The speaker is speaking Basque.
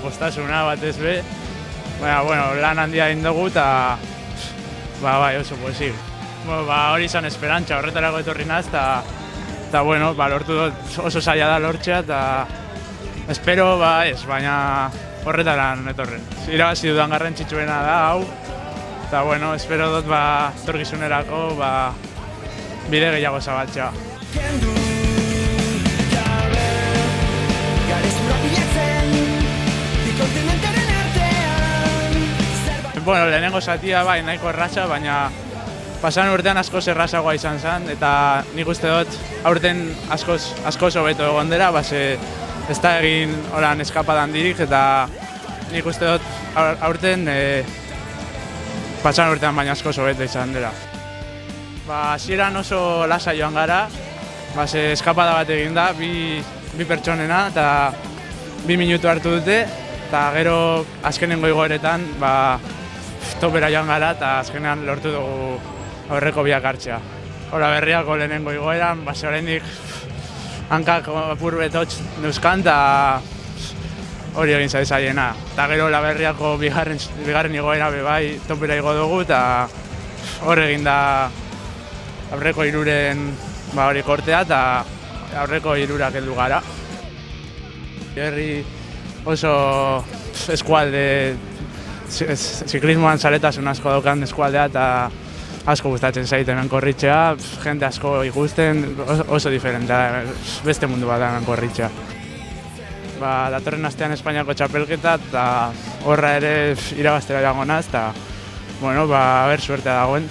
postasuna batez be. Baina, bueno, lan handia egin dugu eta bai, oso pozik. Hori izan esperantza, horretarako etorri naz, eta bueno, lortu dut oso zaila da lortzea, eta espero, baina horretaran etorren. Irabazi dudan garrantzitsuena da, hau, eta bueno, espero dut etorkizunerako bide gehiago zabaltzea. Bueno, lehenengo zatia nahiko erraza, baina pasan urtean askoz errazagoa izan zen, eta nik uste dut aurten askoz hobeto egon dela, ez da egin horan eskapadan dirik, eta nik uste dut aurten pasan urtean baina askoz hobeto izan dela. Hasieran oso lasa joan gara, eskapada bat egin da, bi pertsonena, eta 2 minutu hartu dute, eta gero azkenengo igoeretan topera joan gara, eta azkenean lortu dugu aurreko biak hartzea. Berriako lehenengo igoeran, oraindik hankak apur betotx neuzkan, eta hori egin zaiena. Eta gero Berriako bigarren igoera bai topera igo dugu, eta hor egin da aurreko 3-ren hori kortea, eta aurreko 3-ak heldu gara. Herri oso eskualde, ziklismoan zaletasun asko daukan eskualdea, eta asko gustatzen zait hemen korritzea, jende asko ikusten, oso diferentea, beste mundu bat da hemen korritzea. Datorren astean Espainiako txapelketa, eta horra ere irabaztera joango naz, eta, suertea dagoen.